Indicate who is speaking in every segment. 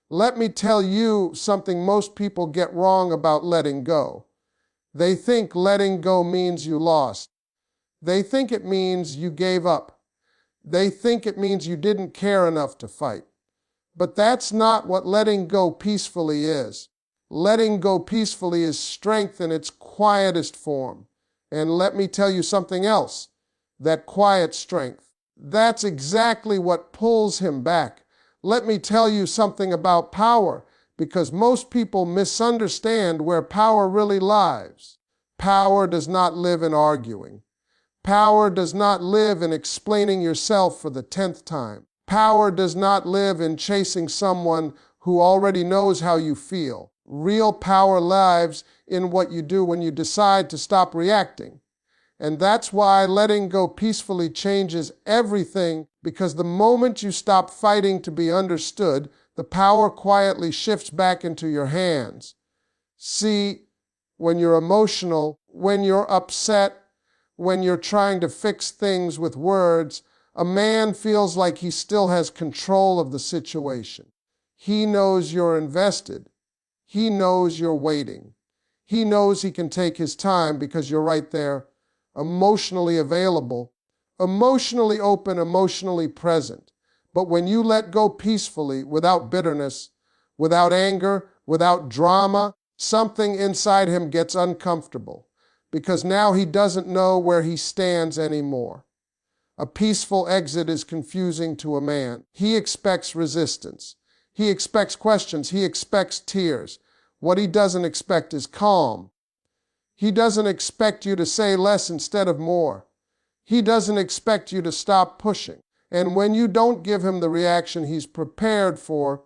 Speaker 1: Let me tell you something most people get wrong about letting go. They think letting go means you lost. They think it means you gave up. They think it means you didn't care enough to fight. But that's not what letting go peacefully is. Letting go peacefully is strength in its quietest form. And let me tell you something else. That quiet strength, that's exactly what pulls him back. Let me tell you something about power, because most people misunderstand where power really lies. Power does not live in arguing. Power does not live in explaining yourself for the 10th time. Power does not live in chasing someone who already knows how you feel. Real power lives in what you do when you decide to stop reacting. And that's why letting go peacefully changes everything, because the moment you stop fighting to be understood, the power quietly shifts back into your hands. See, when you're emotional, when you're upset, when you're trying to fix things with words, a man feels like he still has control of the situation. He knows you're invested. He knows you're waiting. He knows he can take his time because you're right there, emotionally available, emotionally open, emotionally present. But when you let go peacefully, without bitterness, without anger, without drama, something inside him gets uncomfortable, because now he doesn't know where he stands anymore. A peaceful exit is confusing to a man. He expects resistance. He expects questions. He expects tears. What he doesn't expect is calm. He doesn't expect you to say less instead of more. He doesn't expect you to stop pushing. And when you don't give him the reaction he's prepared for,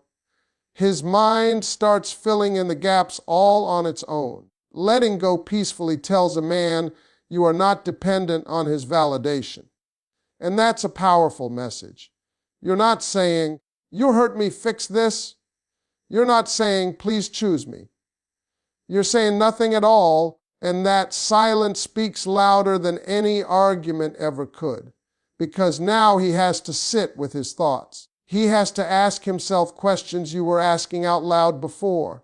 Speaker 1: his mind starts filling in the gaps all on its own. Letting go peacefully tells a man you are not dependent on his validation. And that's a powerful message. You're not saying, "You hurt me, fix this." You're not saying, "Please choose me." You're saying nothing at all, and that silence speaks louder than any argument ever could. Because now he has to sit with his thoughts. He has to ask himself questions you were asking out loud before.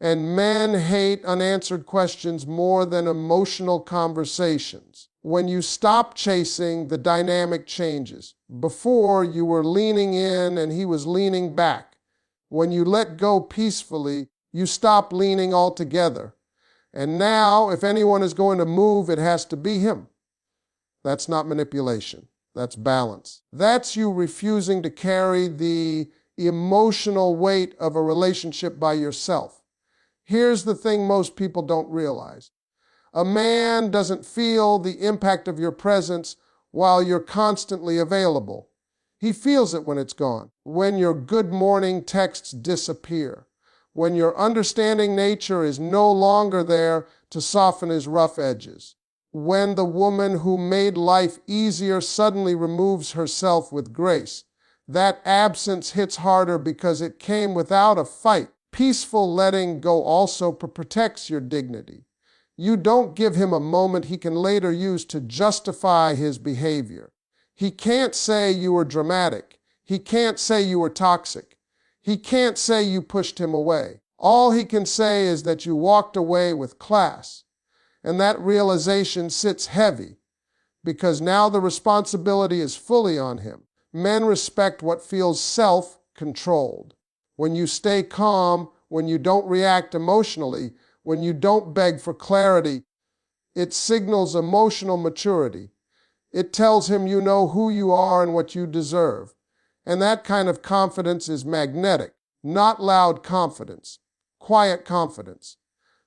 Speaker 1: And men hate unanswered questions more than emotional conversations. When you stop chasing, the dynamic changes. Before, you were leaning in and he was leaning back. When you let go peacefully, you stop leaning altogether. And now, if anyone is going to move, it has to be him. That's not manipulation. That's balance. That's you refusing to carry the emotional weight of a relationship by yourself. Here's the thing most people don't realize. A man doesn't feel the impact of your presence while you're constantly available. He feels it when it's gone, when your good morning texts disappear, when your understanding nature is no longer there to soften his rough edges, when the woman who made life easier suddenly removes herself with grace. That absence hits harder because it came without a fight. Peaceful letting go also protects your dignity. You don't give him a moment he can later use to justify his behavior. He can't say you were dramatic. He can't say you were toxic. He can't say you pushed him away. All he can say is that you walked away with class. And that realization sits heavy, because now the responsibility is fully on him. Men respect what feels self-controlled. When you stay calm, when you don't react emotionally, when you don't beg for clarity, it signals emotional maturity. It tells him you know who you are and what you deserve. And that kind of confidence is magnetic, not loud confidence, quiet confidence.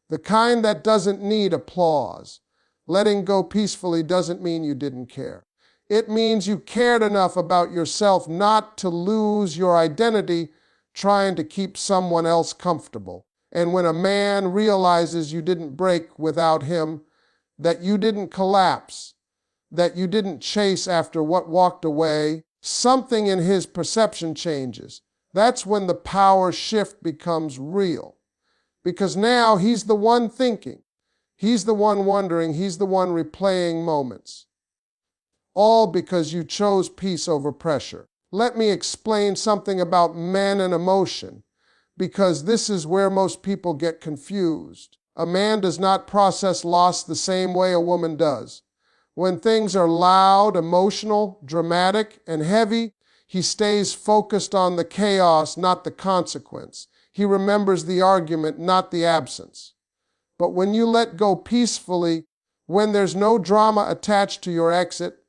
Speaker 1: The kind that doesn't need applause. Letting go peacefully doesn't mean you didn't care. It means you cared enough about yourself not to lose your identity trying to keep someone else comfortable. And when a man realizes you didn't break without him, that you didn't collapse, that you didn't chase after what walked away, something in his perception changes. That's when the power shift becomes real. Because now he's the one thinking. He's the one wondering. He's the one replaying moments. All because you chose peace over pressure. Let me explain something about men and emotion. because this is where most people get confused. A man does not process loss the same way a woman does. When things are loud, emotional, dramatic, and heavy, he stays focused on the chaos, not the consequence. He remembers the argument, not the absence. But when you let go peacefully, when there's no drama attached to your exit,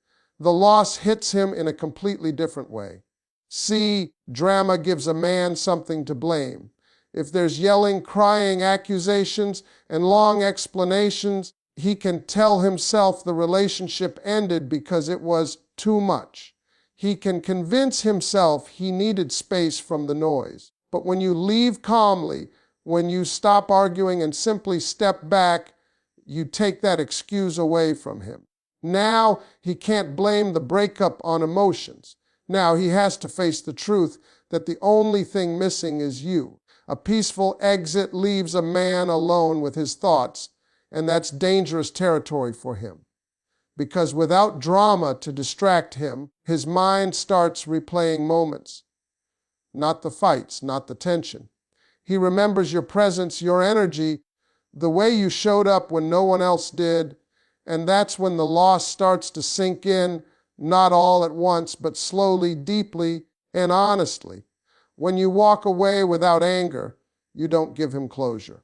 Speaker 1: the loss hits him in a completely different way. See, drama gives a man something to blame. If there's yelling, crying, accusations, and long explanations, he can tell himself the relationship ended because it was too much. He can convince himself he needed space from the noise. But when you leave calmly, when you stop arguing and simply step back, you take that excuse away from him. Now he can't blame the breakup on emotions. Now he has to face the truth that the only thing missing is you. A peaceful exit leaves a man alone with his thoughts, and that's dangerous territory for him. Because without drama to distract him, his mind starts replaying moments. Not the fights, not the tension. He remembers your presence, your energy, the way you showed up when no one else did, and that's when the loss starts to sink in, not all at once, but slowly, deeply, and honestly. When you walk away without anger, you don't give him closure.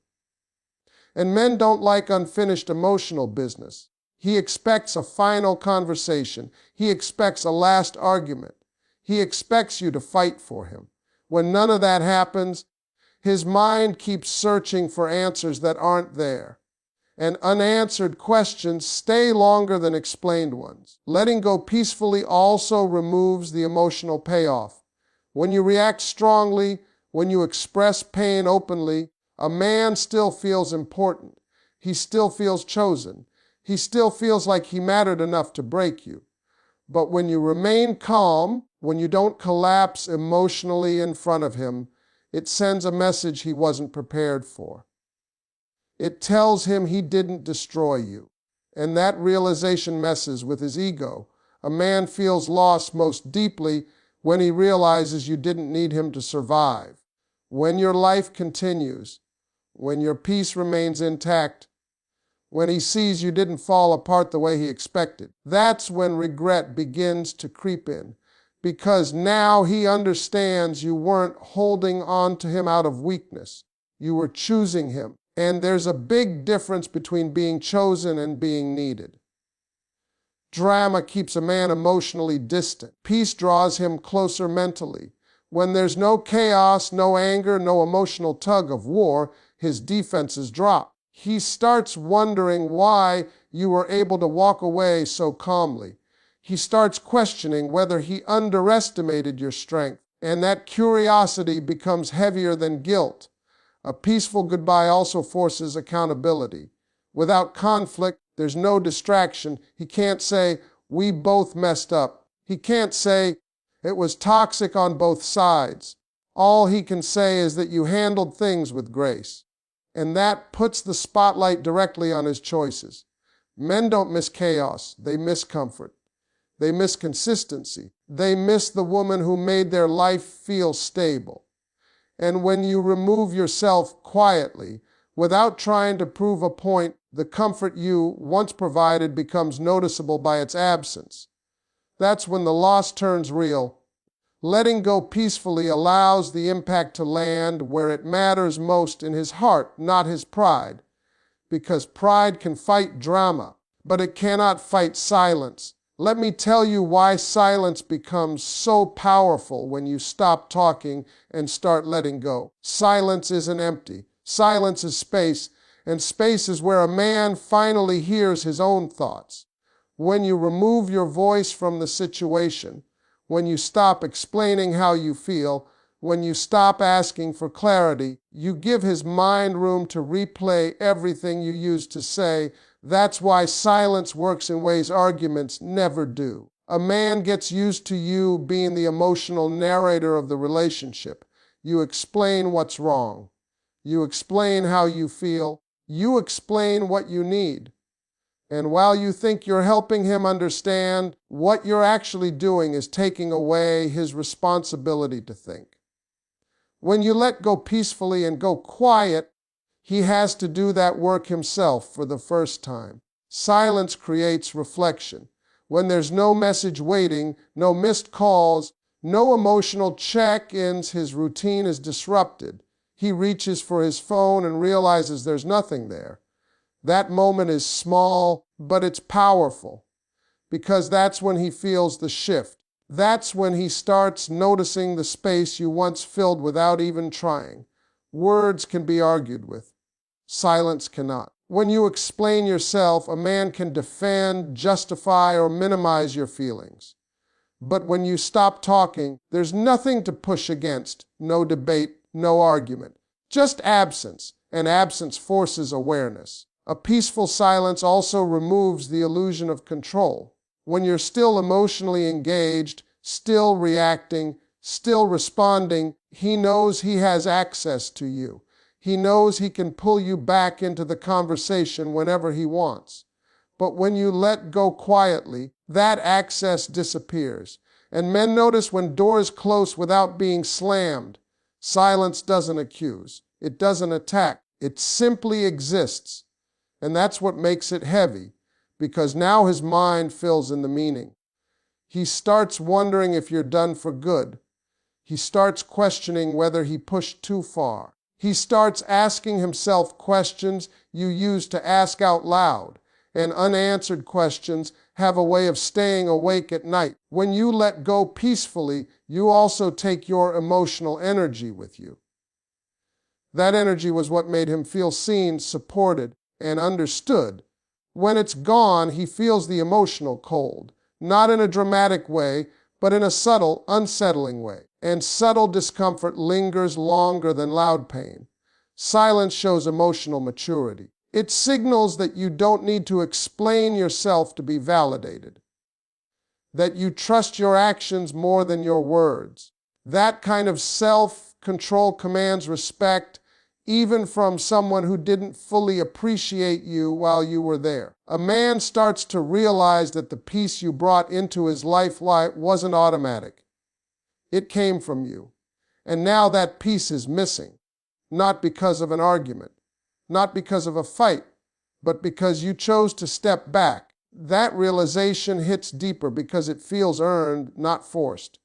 Speaker 1: And men don't like unfinished emotional business. He expects a final conversation. He expects a last argument. He expects you to fight for him. When none of that happens, his mind keeps searching for answers that aren't there. And unanswered questions stay longer than explained ones. Letting go peacefully also removes the emotional payoff. When you react strongly, when you express pain openly, a man still feels important. He still feels chosen. He still feels like he mattered enough to break you. But when you remain calm, when you don't collapse emotionally in front of him, it sends a message he wasn't prepared for. It tells him he didn't destroy you. And that realization messes with his ego. A man feels lost most deeply when he realizes you didn't need him to survive. When your life continues, when your peace remains intact, when he sees you didn't fall apart the way he expected, that's when regret begins to creep in. Because now he understands you weren't holding on to him out of weakness. You were choosing him. And there's a big difference between being chosen and being needed. Drama keeps a man emotionally distant. Peace draws him closer mentally. When there's no chaos, no anger, no emotional tug of war, his defenses drop. He starts wondering why you were able to walk away so calmly. He starts questioning whether he underestimated your strength, and that curiosity becomes heavier than guilt. A peaceful goodbye also forces accountability. Without conflict, there's no distraction. He can't say, "We both messed up." He can't say, "It was toxic on both sides." All he can say is that you handled things with grace. And that puts the spotlight directly on his choices. Men don't miss chaos. They miss comfort. They miss consistency. They miss the woman who made their life feel stable. And when you remove yourself quietly, without trying to prove a point, the comfort you once provided becomes noticeable by its absence. That's when the loss turns real. Letting go peacefully allows the impact to land where it matters most, in his heart, not his pride. Because pride can fight drama, but it cannot fight silence. Let me tell you why silence becomes so powerful when you stop talking and start letting go. Silence isn't empty. Silence is space, and space is where a man finally hears his own thoughts. When you remove your voice from the situation, when you stop explaining how you feel, when you stop asking for clarity, you give his mind room to replay everything you used to say. That's why silence works in ways arguments never do. A man gets used to you being the emotional narrator of the relationship. You explain what's wrong. You explain how you feel. You explain what you need. And while you think you're helping him understand, what you're actually doing is taking away his responsibility to think. When you let go peacefully and go quiet, he has to do that work himself for the first time. Silence creates reflection. When there's no message waiting, no missed calls, no emotional check-ins, his routine is disrupted. He reaches for his phone and realizes there's nothing there. That moment is small, but it's powerful, because that's when he feels the shift. That's when he starts noticing the space you once filled without even trying. Words can be argued with. Silence cannot. When you explain yourself, a man can defend, justify, or minimize your feelings. But when you stop talking, there's nothing to push against, no debate, no argument, just absence, and absence forces awareness. A peaceful silence also removes the illusion of control. When you're still emotionally engaged, still reacting, still responding, he knows he has access to you. He knows he can pull you back into the conversation whenever he wants. But when you let go quietly, that access disappears. And men notice when doors close without being slammed. Silence doesn't accuse. It doesn't attack. It simply exists. And that's what makes it heavy, because now his mind fills in the meaning. He starts wondering if you're done for good. He starts questioning whether he pushed too far. He starts asking himself questions you used to ask out loud, and unanswered questions have a way of staying awake at night. When you let go peacefully, you also take your emotional energy with you. That energy was what made him feel seen, supported, and understood. When it's gone, he feels the emotional cold, not in a dramatic way, but in a subtle, unsettling way. And subtle discomfort lingers longer than loud pain. Silence shows emotional maturity. It signals that you don't need to explain yourself to be validated, that you trust your actions more than your words. That kind of self-control commands respect, even from someone who didn't fully appreciate you while you were there. A man starts to realize that the peace you brought into his life wasn't automatic. It came from you. And now that peace is missing, not because of an argument, not because of a fight, but because you chose to step back. That realization hits deeper because it feels earned, not forced.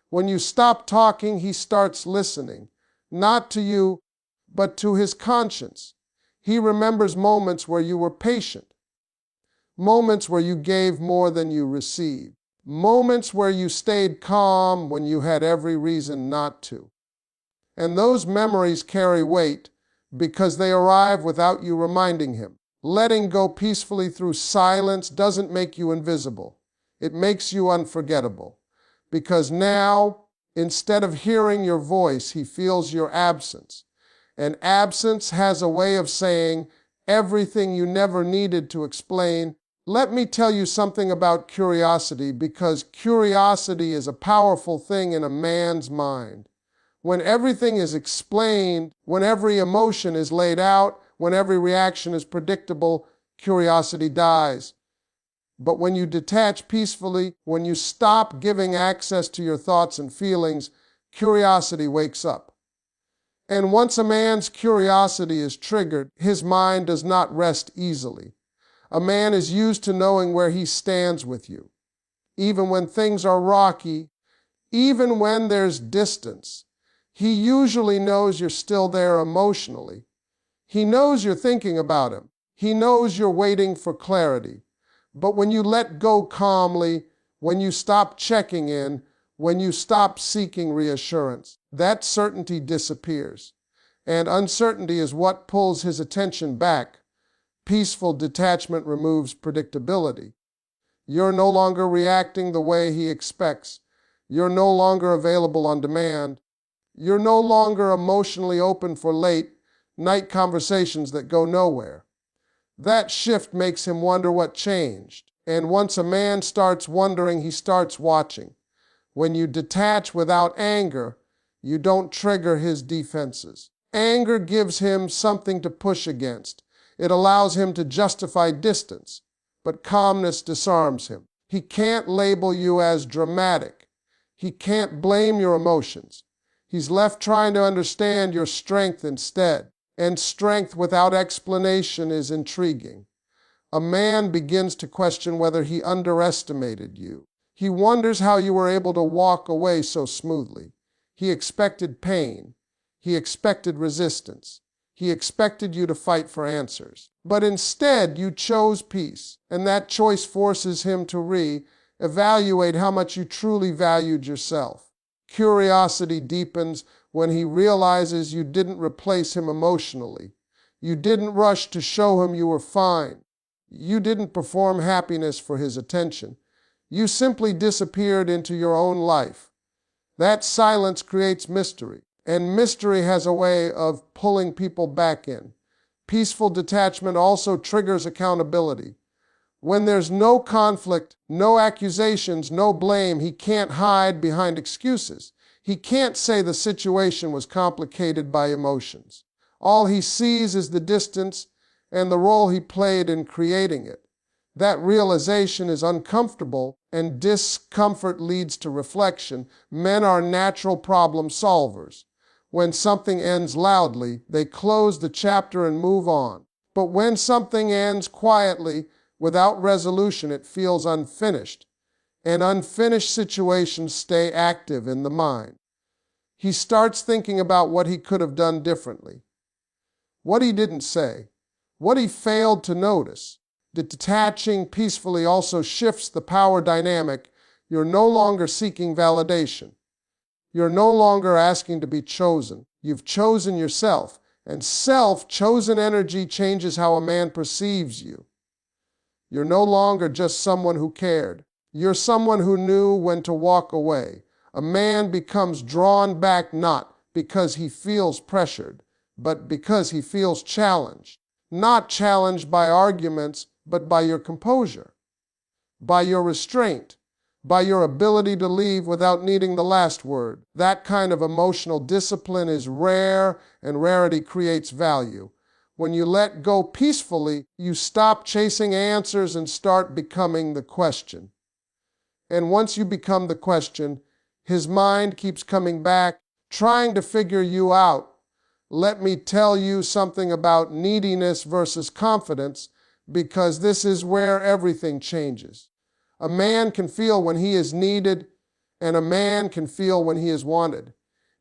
Speaker 1: When you stop talking, he starts listening, not to you, but to his conscience. He remembers moments where you were patient, moments where you gave more than you received, moments where you stayed calm when you had every reason not to. And those memories carry weight because they arrive without you reminding him. Letting go peacefully through silence doesn't make you invisible. It makes you unforgettable. Because now, instead of hearing your voice, he feels your absence. And absence has a way of saying everything you never needed to explain. Let me tell you something about curiosity, because curiosity is a powerful thing in a man's mind. When everything is explained, when every emotion is laid out, when every reaction is predictable, curiosity dies. But when you detach peacefully, when you stop giving access to your thoughts and feelings, curiosity wakes up. And once a man's curiosity is triggered, his mind does not rest easily. A man is used to knowing where he stands with you. Even when things are rocky, even when there's distance, he usually knows you're still there emotionally. He knows you're thinking about him. He knows you're waiting for clarity. But when you let go calmly, when you stop checking in, when you stop seeking reassurance, that certainty disappears. And uncertainty is what pulls his attention back. Peaceful detachment removes predictability. You're no longer reacting the way he expects. You're no longer available on demand. You're no longer emotionally open for late night conversations that go nowhere. That shift makes him wonder what changed. And once a man starts wondering, he starts watching. When you detach without anger, you don't trigger his defenses. Anger gives him something to push against. It allows him to justify distance, but calmness disarms him. He can't label you as dramatic. He can't blame your emotions. He's left trying to understand your strength instead. And strength without explanation is intriguing. A man begins to question whether he underestimated you. He wonders how you were able to walk away so smoothly. He expected pain. He expected resistance. He expected you to fight for answers. But instead, you chose peace, and that choice forces him to re-evaluate how much you truly valued yourself. Curiosity deepens when he realizes you didn't replace him emotionally. You didn't rush to show him you were fine. You didn't perform happiness for his attention. You simply disappeared into your own life. That silence creates mystery, and mystery has a way of pulling people back in. Peaceful detachment also triggers accountability. When there's no conflict, no accusations, no blame, he can't hide behind excuses. He can't say the situation was complicated by emotions. All he sees is the distance and the role he played in creating it. That realization is uncomfortable, and discomfort leads to reflection. Men are natural problem solvers. When something ends loudly, they close the chapter and move on. But when something ends quietly, without resolution, it feels unfinished. And unfinished situations stay active in the mind. He starts thinking about what he could have done differently, what he didn't say, what he failed to notice. Detaching peacefully also shifts the power dynamic. You're no longer seeking validation. You're no longer asking to be chosen. You've chosen yourself, and self-chosen energy changes how a man perceives you. You're no longer just someone who cared. You're someone who knew when to walk away. A man becomes drawn back not because he feels pressured, but because he feels challenged. Not challenged by arguments, but by your composure, by your restraint, by your ability to leave without needing the last word. That kind of emotional discipline is rare, and rarity creates value. When you let go peacefully, you stop chasing answers and start becoming the question. And once you become the question, his mind keeps coming back, trying to figure you out. Let me tell you something about neediness versus confidence, because this is where everything changes. A man can feel when he is needed, and a man can feel when he is wanted.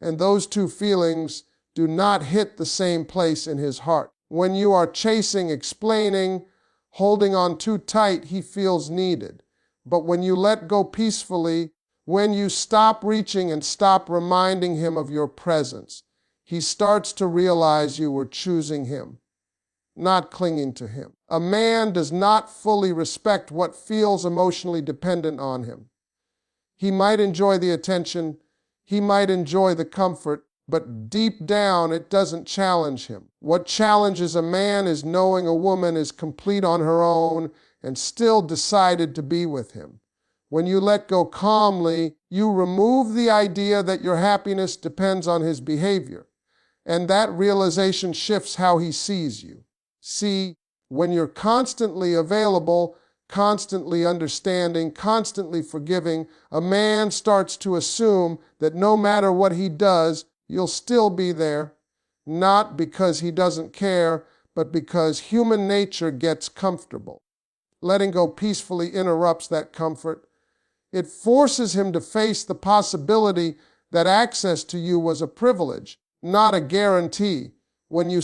Speaker 1: And those two feelings do not hit the same place in his heart. When you are chasing, explaining, holding on too tight, he feels needed. But when you let go peacefully, when you stop reaching and stop reminding him of your presence, he starts to realize you were choosing him, not clinging to him. A man does not fully respect what feels emotionally dependent on him. He might enjoy the attention, he might enjoy the comfort, but deep down it doesn't challenge him. What challenges a man is knowing a woman is complete on her own and still decided to be with him. When you let go calmly, you remove the idea that your happiness depends on his behavior, and that realization shifts how he sees you. See, when you're constantly available, constantly understanding, constantly forgiving, a man starts to assume that no matter what he does, you'll still be there, not because he doesn't care, but because human nature gets comfortable. Letting go peacefully interrupts that comfort. It forces him to face the possibility that access to you was a privilege, not a guarantee. When you